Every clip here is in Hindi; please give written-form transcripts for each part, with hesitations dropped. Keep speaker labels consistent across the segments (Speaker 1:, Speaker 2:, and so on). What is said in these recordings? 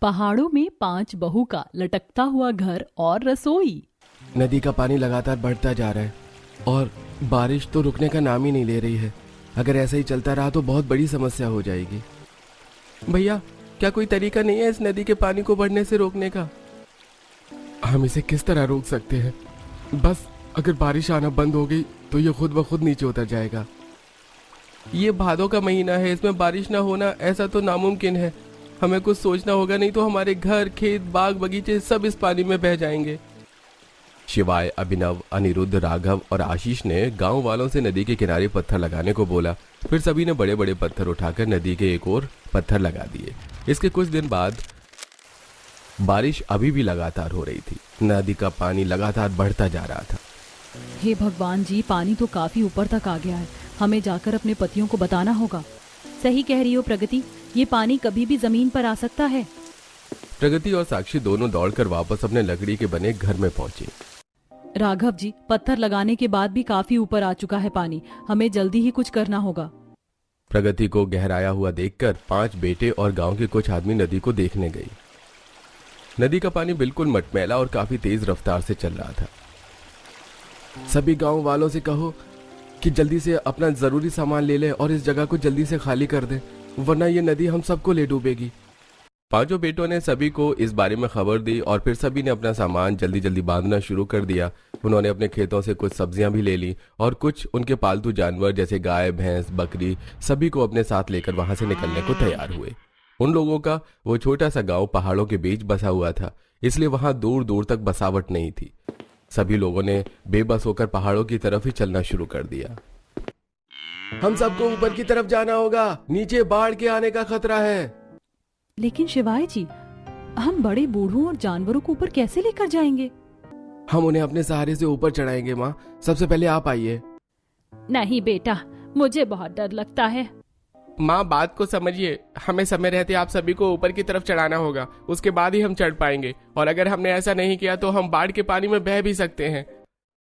Speaker 1: पहाड़ों में 5 बहू का लटकता हुआ घर और रसोई।
Speaker 2: नदी का पानी लगातार बढ़ता जा रहा है और बारिश तो रुकने का नाम ही नहीं ले रही है। अगर ऐसा ही चलता रहा तो बहुत बड़ी समस्या हो जाएगी। भैया, क्या कोई तरीका नहीं है इस नदी के पानी को बढ़ने से रोकने का? हम इसे किस तरह रोक सकते हैं? बस अगर बारिश आना बंद हो गई तो ये खुद ब खुद नीचे उतर जाएगा। ये भादों का महीना है, इसमें बारिश ना होना ऐसा तो नामुमकिन है। हमें कुछ सोचना होगा, नहीं तो हमारे घर, खेत, बाग, बगीचे सब इस पानी में बह जाएंगे। शिवाय, अभिनव, अनिरुद्ध, राघव और आशीष ने गांव वालों से नदी के किनारे पत्थर लगाने को बोला। फिर सभी ने बड़े बड़े पत्थर उठाकर नदी के एक ओर पत्थर लगा दिए। इसके कुछ दिन बाद बारिश अभी भी लगातार हो रही थी। नदी का पानी लगातार बढ़ता जा रहा था।
Speaker 1: हे भगवान जी, पानी तो काफी ऊपर तक आ गया है। हमें जाकर अपने पतियों को बताना होगा। सही कह रही हो प्रगति, ये पानी कभी भी जमीन पर आ सकता है।
Speaker 2: प्रगति और साक्षी दोनों दौड़कर वापस अपने लकड़ी के बने घर में पहुंचे।
Speaker 1: राघव जी, पत्थर लगाने के बाद भी काफी ऊपर आ चुका है पानी। हमें जल्दी ही कुछ करना होगा।
Speaker 2: प्रगति को गहराया हुआ देखकर 5 बेटे और गांव के कुछ आदमी नदी को देखने गए। नदी का पानी बिल्कुल मटमैला और काफी तेज रफ्तार से चल रहा था। सभी गांव वालों से कहो कि जल्दी से अपना जरूरी सामान ले ले और इस जगह को जल्दी से खाली कर दे, वरना ये नदी हम सबको ले डूबेगी। 5 बेटों ने सभी को इस बारे में खबर दी और फिर सभी ने अपना सामान जल्दी जल्दी बांधना शुरू कर दिया। उन्होंने अपने खेतों से कुछ सब्जियां भी ले ली और कुछ उनके पालतू जानवर जैसे गाय, भैंस, बकरी सभी को अपने साथ लेकर वहां से निकलने को तैयार हुए। उन लोगों का वो छोटा सा गांव पहाड़ों के बीच बसा हुआ था, इसलिए वहां दूर दूर तक बसावट नहीं थी। सभी लोगों ने बेबस होकर पहाड़ों की तरफ ही चलना शुरू कर दिया। हम सबको ऊपर की तरफ जाना होगा, नीचे बाढ़ के आने का खतरा है।
Speaker 1: लेकिन शिवाय जी, हम बड़े बूढ़ों और जानवरों को ऊपर कैसे लेकर जाएंगे?
Speaker 2: हम उन्हें अपने सहारे से ऊपर चढ़ाएंगे। माँ, सबसे पहले आप आइए।
Speaker 1: नहीं बेटा, मुझे बहुत डर लगता है।
Speaker 3: माँ, बात को समझिए। हमें समय रहते आप सभी को ऊपर की तरफ चढ़ाना होगा, उसके बाद ही हम चढ़ पाएंगे। और अगर हमने ऐसा नहीं किया तो हम बाढ़ के पानी में बह भी सकते हैं।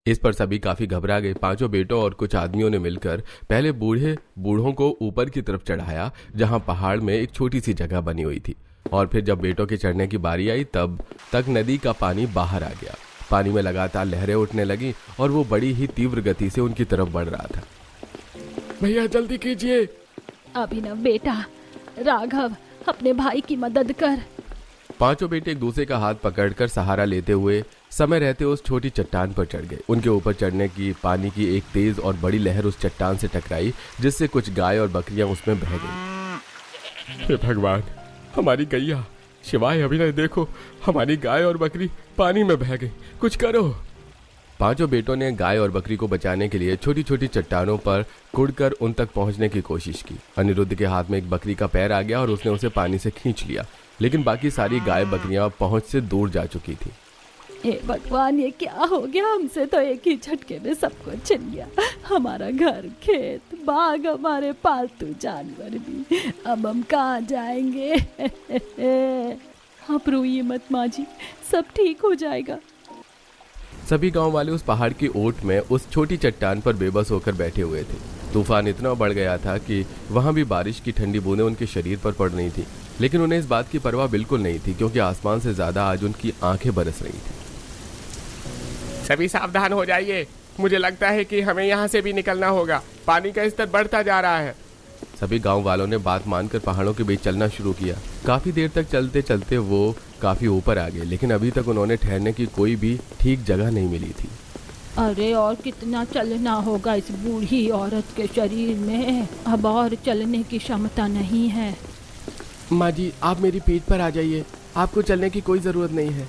Speaker 2: इस पर सभी काफी घबरा गए। 5 बेटों और कुछ आदमियों ने मिलकर पहले बूढ़ों को ऊपर की तरफ चढ़ाया, जहां पहाड़ में एक छोटी सी जगह बनी हुई थी। और फिर जब बेटों के चढ़ने की बारी आई तब तक नदी का पानी बाहर आ गया। पानी में लगातार लहरें उठने लगी और वो बड़ी ही तीव्र गति से उनकी तरफ बढ़ रहा था।
Speaker 3: भैया, जल्दी कीजिए।
Speaker 1: अभिनव बेटा, राघव, अपने भाई की मदद कर।
Speaker 2: 5 बेटे एक दूसरे का हाथ पकड़कर सहारा लेते हुए समय रहते उस छोटी चट्टान पर चढ़ गए। उनके ऊपर चढ़ने की पानी की एक तेज और बड़ी लहर उस चट्टान से टकराई, जिससे कुछ गाय और बकरियां उसमें बह गई।
Speaker 3: हे भगवान, हमारी गैया। शिवाय, अभिनव, देखो, हमारी गाय और बकरी पानी में बह गई, कुछ करो।
Speaker 2: 5 बेटों ने गाय और बकरी को बचाने के लिए छोटी छोटी चट्टानों पर कुड़कर उन तक पहुंचने की कोशिश की। अनिरुद्ध के हाथ में एक बकरी का पैर आ गया और उसने उसे पानी से खींच लिया, लेकिन बाकी सारी गाय बकरियां पहुंच से दूर जा चुकी थी।
Speaker 1: हे भगवान, ये क्या हो गया? हमसे तो एक ही झटके में सब कुछ छिन गया। हमारा घर, खेत, बाग, हमारे पालतू जानवर भी। अब हम कहाँ जाएंगे? आप रोइए मत माँ जी, सब ठीक हो जाएगा।
Speaker 2: सभी गांव वाले उस पहाड़ की ओट में उस छोटी चट्टान पर बेबस होकर बैठे हुए थे। तूफान इतना बढ़ गया था कि वहां भी बारिश की ठंडी बूंदें उनके शरीर पर पड़ रही थी, लेकिन उन्हें इस बात की परवाह बिल्कुल नहीं थी, क्योंकि आसमान से ज्यादा आज उनकी आंखें बरस रही थी।
Speaker 3: सभी सावधान हो जाइए। मुझे लगता है कि हमें यहाँ से भी निकलना होगा। पानी का स्तर बढ़ता जा रहा है।
Speaker 2: सभी गांव वालों ने बात मानकर पहाड़ों के बीच चलना शुरू किया। काफी देर तक चलते चलते वो काफी ऊपर आ गए, लेकिन अभी तक उन्होंने ठहरने की कोई भी ठीक जगह नहीं मिली थी।
Speaker 1: अरे, और कितना चलना होगा इस बूढ़ी औरत के शरीर में? अब और चलने की क्षमता नहीं है।
Speaker 2: माँ जी, आप मेरी पीठ पर आ जाइए, आपको चलने की कोई जरूरत नहीं है।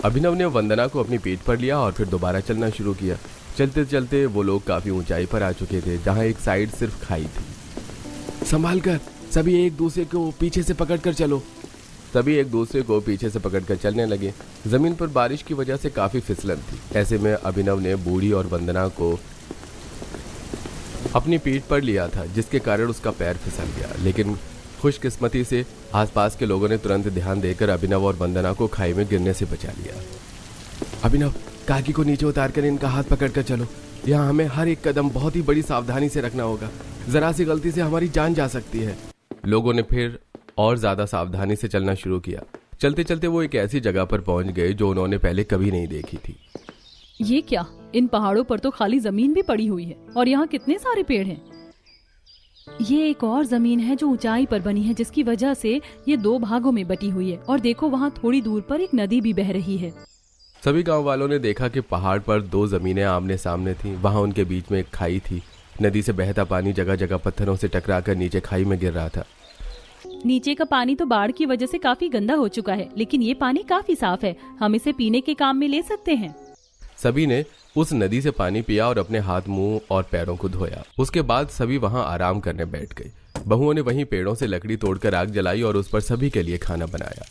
Speaker 2: अभिनव ने वंदना को अपनी पीठ पर लिया और फिर दोबारा चलना शुरू किया। चलते चलते वो लोग काफी ऊंचाई पर आ चुके थे, जहाँ एक साइड सिर्फ खाई थी। संभाल कर, सभी एक दूसरे को पीछे से पकड़कर चलो। सभी एक दूसरे को पीछे से पकड़कर चलने लगे। जमीन पर बारिश की वजह से काफी फिसलन थी। ऐसे में अभिनव ने बूढ़ी और वंदना को अपनी पीठ पर लिया था, जिसके कारण उसका पैर फिसल गया। लेकिन खुशकिस्मती से आसपास के लोगों ने तुरंत ध्यान देकर अभिनव और वंदना को खाई में गिरने से बचा लिया। अभिनव, काकी को नीचे उतारकर इनका हाथ पकड़कर चलो। यहाँ हमें हर एक कदम बहुत ही बड़ी सावधानी से रखना होगा, जरा सी गलती से हमारी जान जा सकती है। लोगों ने फिर और ज्यादा सावधानी से चलना शुरू किया। चलते चलते वो एक ऐसी जगह पर पहुंच गए जो उन्होंने पहले कभी नहीं देखी थी।
Speaker 1: ये क्या, इन पहाड़ों पर तो खाली जमीन भी पड़ी हुई है और यहाँ कितने सारे पेड़ हैं। ये एक और जमीन है जो ऊंचाई पर बनी है, जिसकी वजह से ये 2 भागों में बटी हुई है। और देखो वहाँ थोड़ी दूर पर एक नदी भी बह रही है।
Speaker 2: सभी गांव वालों ने देखा कि पहाड़ पर 2 जमीनें आमने सामने थीं। वहां उनके बीच में एक खाई थी। नदी से बहता पानी जगह जगह पत्थरों से टकराकर नीचे खाई में गिर रहा था।
Speaker 1: नीचे का पानी तो बाढ़ की वजह से काफी गंदा हो चुका है, लेकिन ये पानी काफी साफ है। हम इसे पीने के काम में ले सकते हैं।
Speaker 2: सभी ने उस नदी से पानी पिया और अपने हाथ, मुंह और पैरों को धोया। उसके बाद सभी वहां आराम करने बैठ गए। बहुओं ने वहीं पेड़ों से लकड़ी तोड़कर आग जलाई और उस पर सभी के लिए खाना बनाया।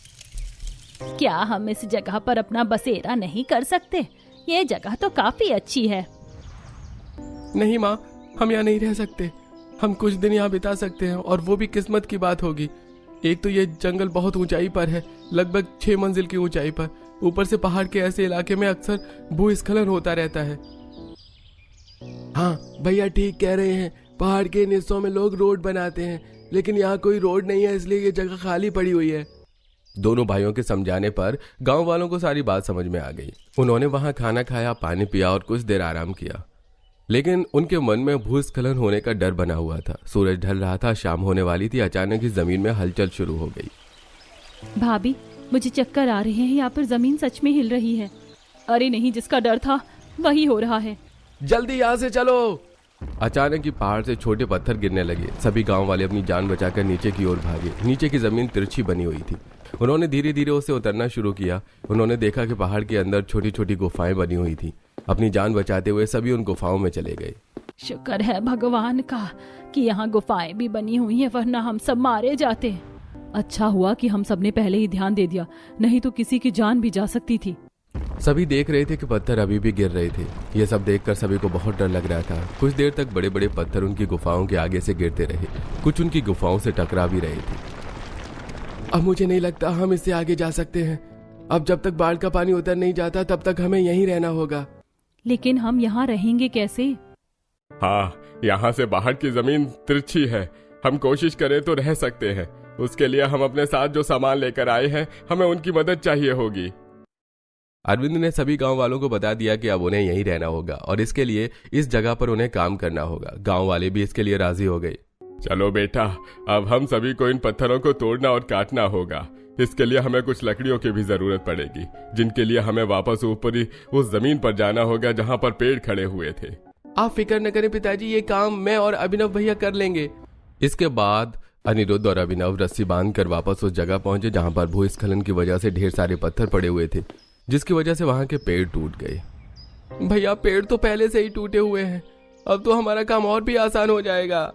Speaker 1: क्या हम इस जगह पर अपना बसेरा नहीं कर सकते? ये जगह तो काफी अच्छी है।
Speaker 3: नहीं माँ, हम यहाँ नहीं रह सकते। हम कुछ दिन यहाँ बिता सकते हैं और वो भी किस्मत की बात होगी। एक तो ये जंगल बहुत ऊंचाई पर है, लगभग 6 मंजिल की ऊंचाई पर। ऊपर से पहाड़ के ऐसे इलाके में अक्सर भूस्खलन होता रहता है।
Speaker 2: हाँ भैया ठीक कह रहे हैं। पहाड़ के इन हिस्सों में लोग रोड बनाते हैं, लेकिन यहाँ कोई रोड नहीं है, इसलिए ये जगह खाली पड़ी हुई है। दोनों भाइयों के समझाने पर गांव वालों को सारी बात समझ में आ गई। उन्होंने वहां खाना खाया, पानी पिया और कुछ देर आराम किया। लेकिन उनके मन में भूस्खलन होने का डर बना हुआ था। सूरज ढल रहा था, शाम होने वाली थी। अचानक इस जमीन में हलचल शुरू हो गई।
Speaker 1: भाभी, मुझे चक्कर आ रहे हैं। यहाँ पर जमीन सच में हिल रही है। अरे नहीं, जिसका डर था वही हो रहा है।
Speaker 2: जल्दी यहाँ से चलो। अचानक ही पहाड़ से छोटे पत्थर गिरने लगे। सभी गांव वाले अपनी जान बचाकर नीचे की ओर भागे। नीचे की जमीन तिरछी बनी हुई थी। उन्होंने धीरे धीरे उसे उतरना शुरू किया। उन्होंने देखा कि पहाड़ के अंदर छोटी छोटी गुफाएं बनी हुई थी। अपनी जान बचाते हुए सभी उन गुफाओं में चले गए।
Speaker 1: शुक्र है भगवान का कि यहाँ गुफाएं भी बनी हुई हैं, वरना हम सब मारे जाते। अच्छा हुआ कि हम सबने पहले ही ध्यान दे दिया, नहीं तो किसी की जान भी जा सकती थी।
Speaker 2: सभी देख रहे थे कि पत्थर अभी भी गिर रहे थे। ये सब देखकर सभी को बहुत डर लग रहा था। कुछ देर तक बड़े बड़े पत्थर उनकी गुफाओं के आगे से गिरते रहे। कुछ उनकी गुफाओं से टकरा भी रहे थे। अब मुझे नहीं लगता हम इससे आगे जा सकते हैं। अब जब तक बाढ़ का पानी उतर नहीं जाता तब तक हमें यहीं रहना होगा।
Speaker 1: लेकिन हम यहाँ रहेंगे कैसे?
Speaker 3: हाँ, यहाँ से बाहर की जमीन तिरछी है। हम कोशिश करें तो रह सकते हैं। उसके लिए हम अपने साथ जो सामान लेकर आए हैं, हमें उनकी मदद चाहिए होगी।
Speaker 2: अरविंद ने सभी गांव वालों को बता दिया कि अब उन्हें यहीं रहना होगा और इसके लिए इस जगह पर उन्हें काम करना होगा। गांव वाले भी इसके लिए राजी हो गए।
Speaker 3: चलो बेटा, अब हम सभी को इन पत्थरों को तोड़ना और काटना होगा। इसके लिए हमें कुछ लकड़ियों की भी जरूरत पड़ेगी, जिनके लिए हमें वापस ऊपरी उस जमीन पर जाना होगा जहाँ पर पेड़ खड़े हुए थे।
Speaker 2: आप फिक्र न करें पिताजी, ये काम मैं और अभिनव भैया कर लेंगे। इसके बाद अनिरुद्ध और अभिनव रस्सी बांधकर वापस उस जगह पहुंचे जहां पर भूस्खलन की वजह से ढेर सारे पत्थर पड़े हुए थे, जिसकी वजह से वहां के पेड़ टूट गए।
Speaker 3: भैया, पेड़ तो पहले से ही टूटे हुए हैं। अब तो हमारा काम और भी आसान हो जाएगा।